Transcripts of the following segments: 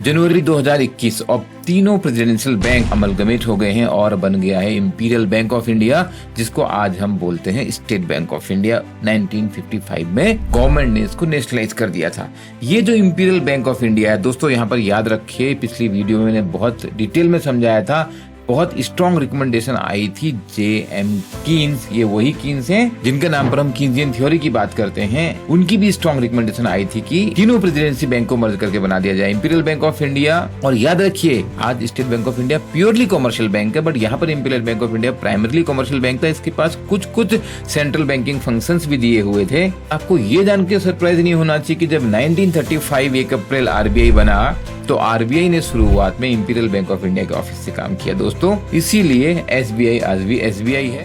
जनवरी 2021 अब तीनों presidential bank amalgamate हो गए हैं और बन गया है इंपीरियल बैंक ऑफ इंडिया, जिसको आज हम बोलते हैं स्टेट बैंक ऑफ इंडिया। 1955 में गवर्नमेंट ने इसको नेशनलाइज कर दिया था। ये जो इंपीरियल बैंक ऑफ इंडिया है दोस्तों, यहाँ पर याद रखिए, पिछली वीडियो में मैंने बहुत डिटेल में समझाया था। बहुत स्ट्रॉन्ग रिकमेंडेशन आई थी J.M. कीन्स, ये वही कीन्स हैं जिनके नाम पर हम कीन्सियन थ्योरी की बात करते हैं। उनकी भी स्ट्रॉन्ग रिकमेंडेशन आई थी कि तीनों प्रेसिडेंसी बैंक को मर्ज करके बना दिया जाए इंपीरियल बैंक ऑफ इंडिया। और याद रखिए, आज state bank of India purely commercial bank है, बट यहाँ पर imperial bank of India primarily commercial bank था। इसके पास कुछ सेंट्रल बैंकिंग फंक्शंस भी दिए हुए थे। आपको ये जान के सरप्राइज नहीं होना चाहिए कि जब 1935 1 अप्रैल आरबीआई बना तो आरबीआई ने शुरुआत में इंपीरियल बैंक ऑफ इंडिया के ऑफिस से काम किया दोस्तों। इसीलिए एसबीआई आज भी एसबीआई है।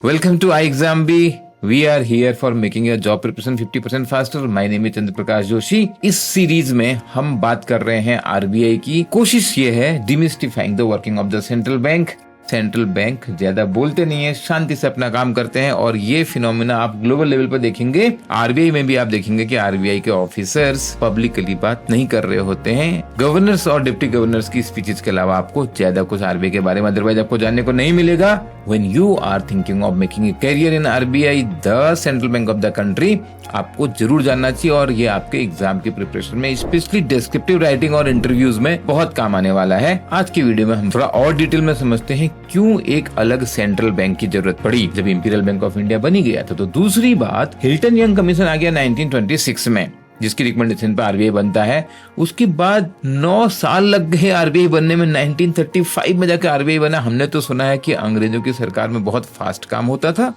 Welcome to iExamBee। We are here for making your job preparation 50% faster. My name is चंद्र प्रकाश जोशी। इस सीरीज में हम बात कर रहे हैं आरबीआई की। कोशिश ये है demystifying the working of the central bank. Central bank ज्यादा बोलते नहीं है, शांति से अपना काम करते हैं, और ये फिनोमिना आप ग्लोबल लेवल पर देखेंगे। आरबीआई में भी आप देखेंगे कि आरबीआई के ऑफिसर्स पब्लिकली बात नहीं कर रहे होते हैं। गवर्नर्स और डिप्टी गवर्नर्स की स्पीचेस के अलावा आपको ज्यादा कुछ आरबीआई के बारे में अदरवाइज आपको जानने को नहीं मिलेगा। When you are thinking of making a career in RBI, the central bank of the country, आपको जरूर जानना चाहिए, और ये आपके एग्जाम की प्रिपरेशन में, स्पेशली डिस्क्रिप्टिव राइटिंग और इंटरव्यूज में बहुत काम आने वाला है। आज की वीडियो में हम थोड़ा और डिटेल में समझते हैं क्यों एक अलग सेंट्रल बैंक की जरूरत पड़ी जब इंपीरियल बैंक ऑफ इंडिया बनी गया था। तो दूसरी बात, हिल्टन यंग कमीशन आ गया 1926 में, जिसकी रिकमेंडेशन पर आरबीआई बनता है। उसके बाद 9 साल लग गए आरबीआई बनने में। 1935 में जाकर आरबीआई बना। हमने तो सुना है कि अंग्रेजों की सरकार में बहुत फास्ट काम होता था।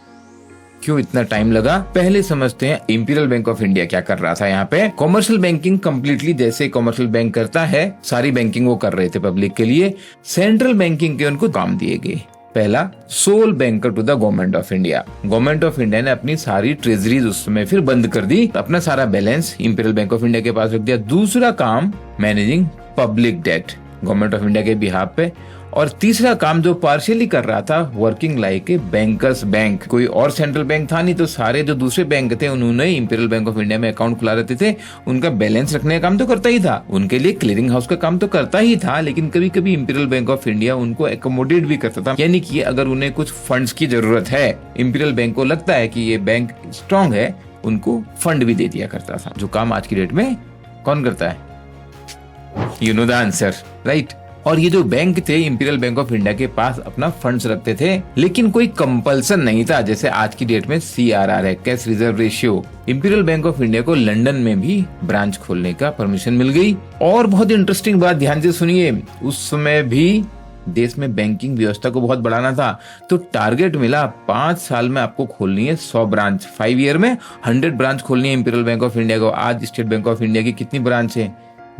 क्यों इतना टाइम लगा, पहले समझते हैं इंपीरियल बैंक ऑफ इंडिया क्या कर रहा था। यहाँ पे कॉमर्शियल बैंकिंग कंप्लीटली जैसे कॉमर्शियल बैंक करता है, सारी बैंकिंग वो कर रहे थे पब्लिक के लिए। सेंट्रल बैंकिंग के उनको काम दिए गए। पहला, sole banker to the government of India. Government of India ने अपनी सारी ट्रेजरीज उस समय फिर बंद कर दी, अपना सारा balance imperial bank of India के पास रख दिया। दूसरा काम, managing public debt, government of India के बिहाफ पे। और तीसरा काम जो पार्शियली कर रहा था, working like a banker's bank. कोई और सेंट्रल बैंक था नहीं, तो सारे जो दूसरे बैंक थे उन्होंने इंपीरियल बैंक ऑफ इंडिया में अकाउंट खुला रहते थे। उनका बैलेंस रखने का काम तो करता ही था, उनके लिए क्लियरिंग हाउस का काम तो करता ही था, लेकिन कभी कभी इंपीरियल बैंक ऑफ इंडिया उनको एकोमोडेट भी करता था। यानी कि अगर उन्हें कुछ फंड्स की जरूरत है, इंपीरियल बैंक को लगता है कि ये बैंक स्ट्रांग है, उनको फंड भी दे दिया करता था। जो काम आज की डेट में कौन करता है? You know the answer, right. और ये जो बैंक थे इंपीरियल बैंक ऑफ इंडिया के पास अपना फंड्स रखते थे, लेकिन कोई कंपल्सन नहीं था। जैसे आज की डेट में CRR है, cash reserve ratio. Imperial bank of India को लंदन में भी ब्रांच खोलने का परमिशन मिल गई। और बहुत इंटरेस्टिंग बात, ध्यान से सुनिए, उस समय भी देश में बैंकिंग व्यवस्था को बहुत बढ़ाना था, तो टारगेट मिला 5 साल में आपको खोलनी है 100 ब्रांच, 5 ईयर में 100 ब्रांच खोलनी है इंपीरियल बैंक ऑफ इंडिया को। आज स्टेट बैंक ऑफ इंडिया की कितनी ब्रांच है?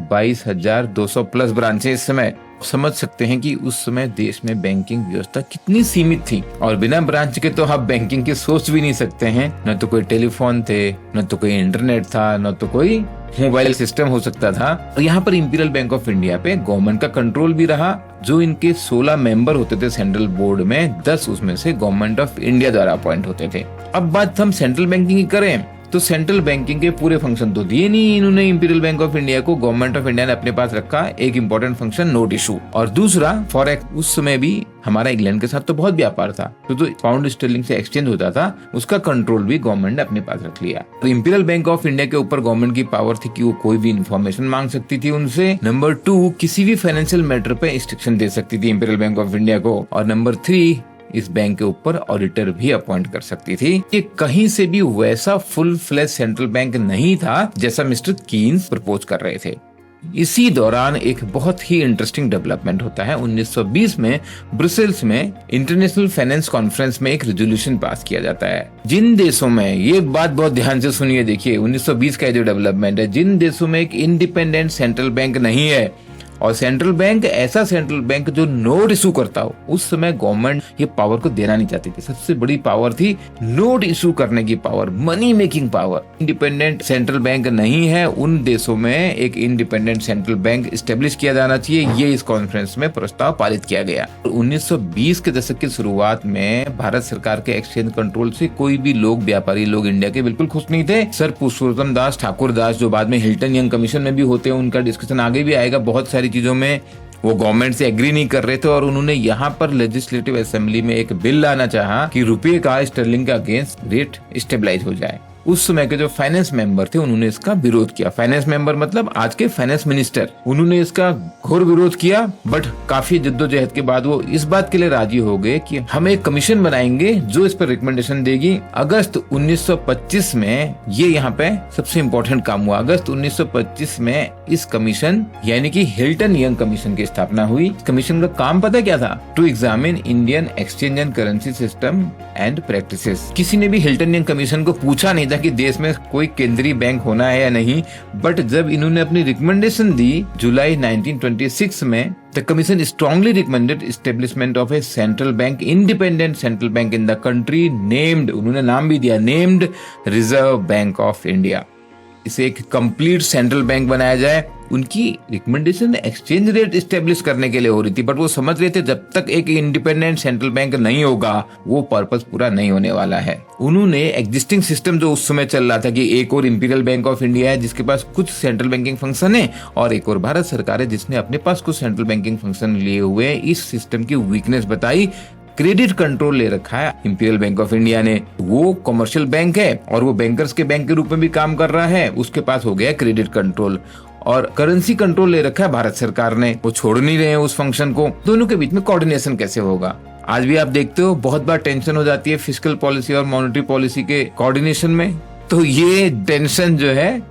22,200 प्लस ब्रांच है इस समय। समझ सकते हैं कि उस समय देश में बैंकिंग व्यवस्था कितनी सीमित थी, और बिना ब्रांच के तो आप बैंकिंग की सोच भी नहीं सकते हैं। न तो कोई टेलीफोन थे, न तो कोई इंटरनेट था, न तो कोई मोबाइल सिस्टम हो सकता था। और यहाँ पर इंपीरियल बैंक ऑफ इंडिया पे गवर्नमेंट का कंट्रोल भी रहा। जो इनके 16 मेंबर होते थे सेंट्रल बोर्ड में, 10 उसमें से गवर्नमेंट ऑफ इंडिया द्वारा अपॉइंट होते थे। अब बात हम सेंट्रल बैंकिंग की करें तो सेंट्रल बैंकिंग के पूरे फंक्शन तो दिए नहीं इन्होंने इंपीरियल बैंक ऑफ इंडिया को। गवर्नमेंट ऑफ इंडिया ने अपने पास रखा एक इंपॉर्टेंट फंक्शन, नोट इशू, और दूसरा फॉरेक्स। उस समय भी हमारा इंग्लैंड के साथ तो बहुत व्यापार था, तो पाउंड स्टर्लिंग से एक्सचेंज होता था, उसका कंट्रोल भी गवर्नमेंट ने अपने पास रख लिया। तो इंपीरियल बैंक ऑफ इंडिया के ऊपर गवर्नमेंट की पावर थी कि वो कोई भी इन्फॉर्मेशन मांग सकती थी उनसे। नंबर 2, किसी भी फाइनेंशियल मैटर पे इंस्ट्रक्शन दे सकती थी इंपीरियल बैंक ऑफ इंडिया को। और नंबर 3, इस बैंक के ऊपर ऑडिटर भी अपॉइंट कर सकती थी। ये कहीं से भी वैसा फुल फ्लेज सेंट्रल बैंक नहीं था जैसा मिस्टर कीन्स प्रपोज कर रहे थे। इसी दौरान एक बहुत ही इंटरेस्टिंग डेवलपमेंट होता है। 1920 में ब्रुसेल्स में इंटरनेशनल फाइनेंस कॉन्फ्रेंस में एक रेजोल्यूशन पास किया जाता है। जिन देशों में, ये बात बहुत ध्यान से सुनिए, देखिए 1920 का जो डेवलपमेंट है, जिन देशों में एक इंडिपेंडेंट सेंट्रल बैंक नहीं है, और सेंट्रल बैंक ऐसा सेंट्रल बैंक जो नोट इशू करता हो, उस समय गवर्नमेंट ये पावर को देना नहीं चाहती थी। सबसे बड़ी पावर थी नोट इशू करने की power, money making power. Independent central bank नहीं है, उन देशों में एक इंडिपेंडेंट सेंट्रल बैंक स्टेब्लिश किया जाना चाहिए, ये इस कॉन्फ्रेंस में प्रस्ताव पारित किया गया। 1920 के दशक की शुरुआत में भारत सरकार के एक्सचेंज कंट्रोल से कोई भी लोग, व्यापारी लोग इंडिया के बिल्कुल खुश नहीं थे। सर पुरुषोत्तम दास ठाकुर दास, जो बाद में हिल्टन यंग कमीशन में भी होते हैं, उनका डिस्कशन आगे भी आएगा। बहुत सारी चीजों में वो गवर्नमेंट से एग्री नहीं कर रहे थे और उन्होंने यहाँ पर लेजिस्लेटिव असेंबली में एक बिल लाना चाहा कि रुपये का स्टर्लिंग के अगेंस्ट रेट स्टेबलाइज हो जाए। उस समय के जो फाइनेंस मेंबर थे उन्होंने इसका विरोध किया। फाइनेंस मेंबर मतलब आज के फाइनेंस मिनिस्टर, उन्होंने इसका घोर विरोध किया। बट काफी जद्दोजहद के बाद वो इस बात के लिए राजी हो गए कि हम एक कमीशन बनाएंगे जो इस पर रिकमेंडेशन देगी। अगस्त 1925 में ये यहाँ पे सबसे इम्पोर्टेंट काम हुआ। अगस्त 1925 में इस कमीशन यानी कि हिल्टन यंग कमीशन की स्थापना हुई। इस कमीशन का काम पता क्या था? To examine Indian exchange and currency system and practices. किसी ने भी हिल्टन यंग कमीशन को पूछा नहीं कि देश में कोई केंद्रीय बैंक होना है या नहीं, बट जब इन्होंने अपनी रिकमेंडेशन दी जुलाई 1926 में, the commission strongly recommended establishment of A central bank, independent central bank in the country named, उन्होंने नाम भी दिया, named reserve bank of India. इसे एक कंप्लीट सेंट्रल बैंक बनाया जाए। उनकी रिकमेंडेशन एक्सचेंज रेट स्टेब्लिश करने के लिए हो रही थी, बट वो समझ रहे थे जब तक एक इंडिपेंडेंट सेंट्रल बैंक नहीं होगा वो पर्पस पूरा नहीं होने वाला है। उन्होंने एग्जिस्टिंग सिस्टम जो उस समय चल रहा था कि एक और इंपीरियल बैंक ऑफ इंडिया है जिसके पास कुछ सेंट्रल बैंकिंग फंक्शन है और एक और भारत सरकार है जिसने अपने पास कुछ सेंट्रल बैंकिंग फंक्शन लिए हुए, इस सिस्टम की वीकनेस बताई। क्रेडिट कंट्रोल ले रखा है इंपीरियल बैंक ऑफ इंडिया ने, वो कमर्शियल बैंक है और वो बैंकर्स के बैंक के रूप में भी काम कर रहा है, उसके पास हो गया क्रेडिट कंट्रोल। और करेंसी कंट्रोल ले रखा है भारत सरकार ने, वो छोड़ नहीं रहे हैं उस फंक्शन को। दोनों के बीच में कोऑर्डिनेशन कैसे होगा? आज भी आप देखते हो बहुत बार टेंशन हो जाती है फिस्कल पॉलिसी और मॉनेटरी पॉलिसी के कोऑर्डिनेशन में, तो ये टेंशन जो है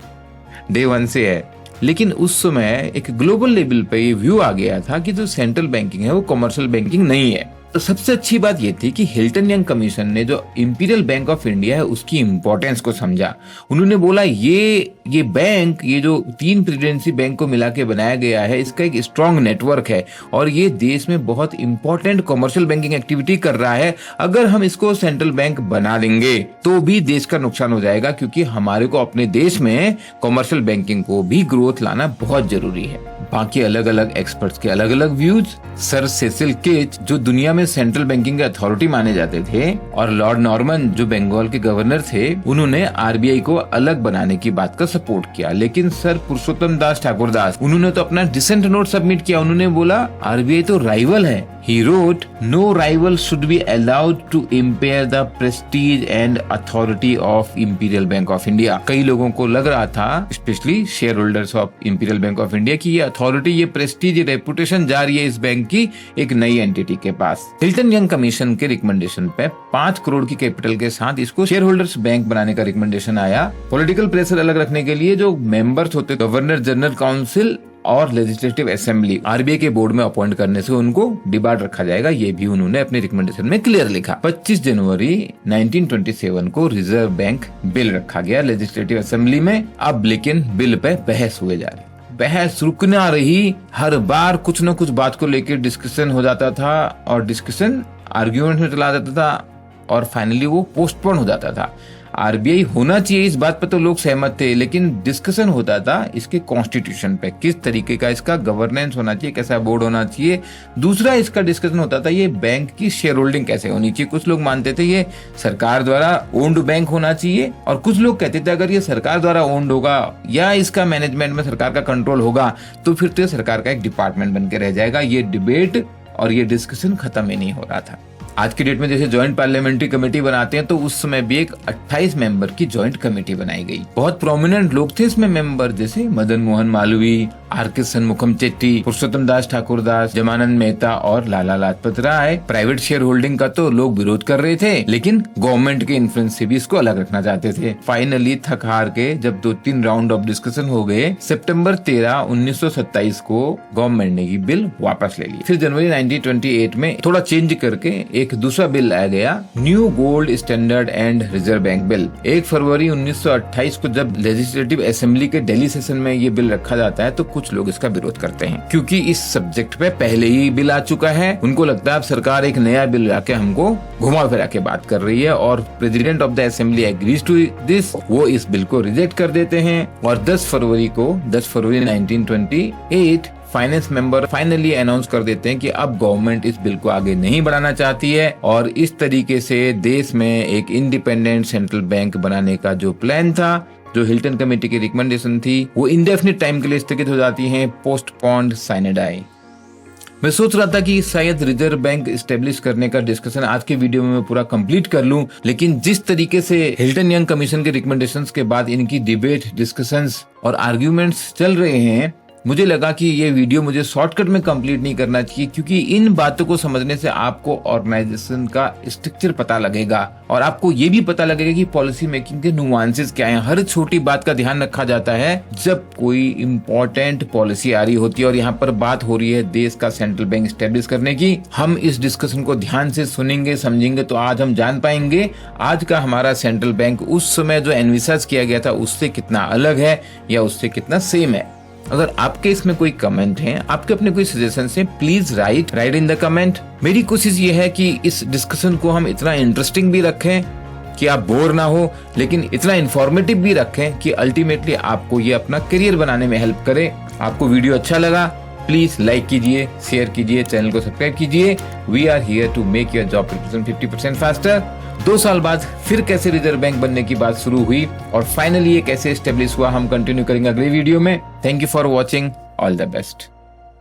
डे वन से है। लेकिन उस समय एक ग्लोबल लेवल पे ये व्यू आ गया था कि जो सेंट्रल बैंकिंग है वो कमर्शियल बैंकिंग नहीं है। तो सबसे अच्छी बात ये थी कि हिल्टन यंग कमीशन ने जो इंपीरियल बैंक ऑफ इंडिया है उसकी इंपॉर्टेंस को समझा। उन्होंने बोला ये बैंक, ये जो 3 प्रेसिडेंसी बैंक को मिला के बनाया गया है, इसका एक स्ट्रॉन्ग नेटवर्क है और ये देश में बहुत इंपॉर्टेंट कमर्शियल बैंकिंग एक्टिविटी कर रहा है। अगर हम इसको सेंट्रल बैंक बना देंगे तो भी देश का नुकसान हो जाएगा, क्योंकि हमारे को अपने देश में कमर्शियल बैंकिंग को भी ग्रोथ लाना बहुत जरूरी है। बाकी अलग अलग एक्सपर्ट्स के अलग अलग व्यूज। सर सेसिल केच जो दुनिया में सेंट्रल बैंकिंग के अथॉरिटी माने जाते थे, और लॉर्ड नॉर्मन जो बंगाल के गवर्नर थे, उन्होंने आरबीआई को अलग बनाने की बात का सपोर्ट किया। लेकिन सर पुरुषोत्तम दास ठाकुर दास, उन्होंने तो अपना डिसेंट नोट सबमिट किया। उन्होंने बोला आरबीआई तो राइवल है। He wrote, "No rival should be allowed to impair the prestige and authority of Imperial Bank of India." कई लोगों को लग रहा था, specially share holders of imperial bank of India, की ये अथॉरिटी, ये प्रेस्टीज, ये रेपुटेशन जा रही है इस बैंक की एक नई एंटिटी के पास। हिल्टन यंग कमीशन के रिकमेंडेशन पे 5 करोड़ की कैपिटल के साथ इसको शेयर होल्डर्स बैंक बनाने का रिकमेंडेशन आया। पॉलिटिकल प्रेशर अलग रखने के लिए जो मेंबर्स होते, गवर्नर जनरल काउंसिल और लेजिस्लेटिव असेंबली, आरबीआई के बोर्ड में अपॉइंट करने से उनको डिबार्ड रखा जाएगा, ये भी उन्होंने अपने रिकमेंडेशन में क्लियर लिखा। 25 जनवरी 1927 को रिजर्व बैंक बिल रखा गया लेजिस्लेटिव असेंबली में। अब लेकिन बिल पे बहस हुए जा रही, बहस रुक ना रही। हर बार कुछ न कुछ बात को लेकर डिस्कशन हो जाता था और डिस्कशन आर्ग्यूमेंट में चला जाता था और फाइनली वो पोस्टपोन हो जाता था। आरबीआई होना चाहिए इस बात पर तो लोग सहमत थे, लेकिन डिस्कशन होता था इसके कॉन्स्टिट्यूशन पे, किस तरीके का इसका गवर्नेंस होना चाहिए, कैसा बोर्ड होना चाहिए। दूसरा इसका डिस्कशन होता था ये बैंक की शेयर होल्डिंग कैसे होनी चाहिए। कुछ लोग मानते थे ये सरकार द्वारा ओन्ड बैंक होना चाहिए और कुछ लोग कहते थे अगर ये सरकार द्वारा ओन्ड होगा या इसका मैनेजमेंट में सरकार का कंट्रोल होगा तो फिर तो ये सरकार का एक डिपार्टमेंट बन के रह जाएगा। ये डिबेट और ये डिस्कशन खत्म ही नहीं हो रहा था। आज की डेट में जैसे ज्वाइंट पार्लियामेंट्री कमेटी बनाते हैं तो उस समय भी एक 28 मेंबर की ज्वाइंट कमेटी बनाई गई। बहुत प्रोमिनेंट लोग थे इसमें मेंबर, जैसे मदन मोहन मालवीय, आर.के. शनमुखम चेट्टी, पुरुषोत्तम दास ठाकुर दास, जमानंद मेहता और Lala Lajpat Rai. Private share holding का तो लोग विरोध कर रहे थे, लेकिन गवर्नमेंट के इन्फ्लुएंस से भी इसको अलग रखना चाहते थे। फाइनली थक हार के जब 2-3 राउंड ऑफ डिस्कशन हो गए, सितंबर 13, 1927 को गवर्नमेंट ने ये बिल वापस ले ली। फिर जनवरी 1928 में थोड़ा चेंज करके एक दूसरा बिल लाया गया, new gold standard and reserve bank bill. 1 फरवरी 1928 को जब लेजिस्लेटिव असेंबली के दिल्ली सेशन में ये बिल रखा जाता है तो कुछ लोग इसका विरोध करते हैं, क्योंकि इस सब्जेक्ट पे पहले ही बिल आ चुका है। उनको लगता है अब सरकार एक नया बिल लाके हमको घुमा फिरा के बात कर रही है, और president of the assembly agrees to this, वो इस बिल को रिजेक्ट कर देते हैं। और 10 फरवरी 1928 फाइनेंस मेंबर फाइनली अनाउंस कर देते हैं कि अब गवर्नमेंट इस बिल को आगे नहीं बढ़ाना चाहती है, और इस तरीके से देश में एक इंडिपेंडेंट सेंट्रल बैंक बनाने का जो प्लान था, जो हिल्टन कमेटी की रिकमेंडेशन थी, वो इंडेफिनिट टाइम के लिए स्थगित हो जाती है, पोस्टपोन्ड साइन डाई। मैं सोच रहा था कि शायद रिजर्व बैंक स्टेब्लिश करने का डिस्कशन आज के वीडियो में मैं पूरा कंप्लीट कर लूं, लेकिन जिस तरीके से हिल्टन यंग कमीशन के रिकमेंडेशंस के बाद इनकी डिबेट, डिस्कशंस और आर्ग्यूमेंट्स चल रहे हैं, मुझे लगा कि ये वीडियो मुझे शॉर्टकट में कंप्लीट नहीं करना चाहिए, क्योंकि इन बातों को समझने से आपको ऑर्गेनाइजेशन का स्ट्रक्चर पता लगेगा और आपको ये भी पता लगेगा कि पॉलिसी मेकिंग के नुआंसेस क्या हैं। हर छोटी बात का ध्यान रखा जाता है जब कोई इम्पोर्टेंट पॉलिसी आ रही होती है, और यहाँ पर बात हो रही है देश का सेंट्रल बैंक स्टेब्लिश करने की। हम इस डिस्कशन को ध्यान से सुनेंगे, समझेंगे, तो आज हम जान पाएंगे आज का हमारा सेंट्रल बैंक उस समय जो एनविसाज किया गया था उससे कितना अलग है या उससे कितना सेम है। अगर आपके इसमें कोई कमेंट हैं, आपके अपने कोई सजेशन हैं, please right in the comment. मेरी कोशिश ये है कि इस डिस्कशन को हम इतना इंटरेस्टिंग भी रखें कि आप बोर ना हो, लेकिन इतना इंफॉर्मेटिव भी रखें कि अल्टीमेटली आपको ये अपना करियर बनाने में हेल्प करे। आपको वीडियो अच्छा लगा, प्लीज लाइक कीजिए, शेयर कीजिए, चैनल को सब्सक्राइब कीजिए। We are here to make your job preparation 50% faster. 2 साल बाद फिर कैसे रिजर्व बैंक बनने की बात शुरू हुई और फाइनली ये कैसे एस्टेब्लिश हुआ, हम कंटिन्यू करेंगे अगले वीडियो में। Thank you for watching, all the best.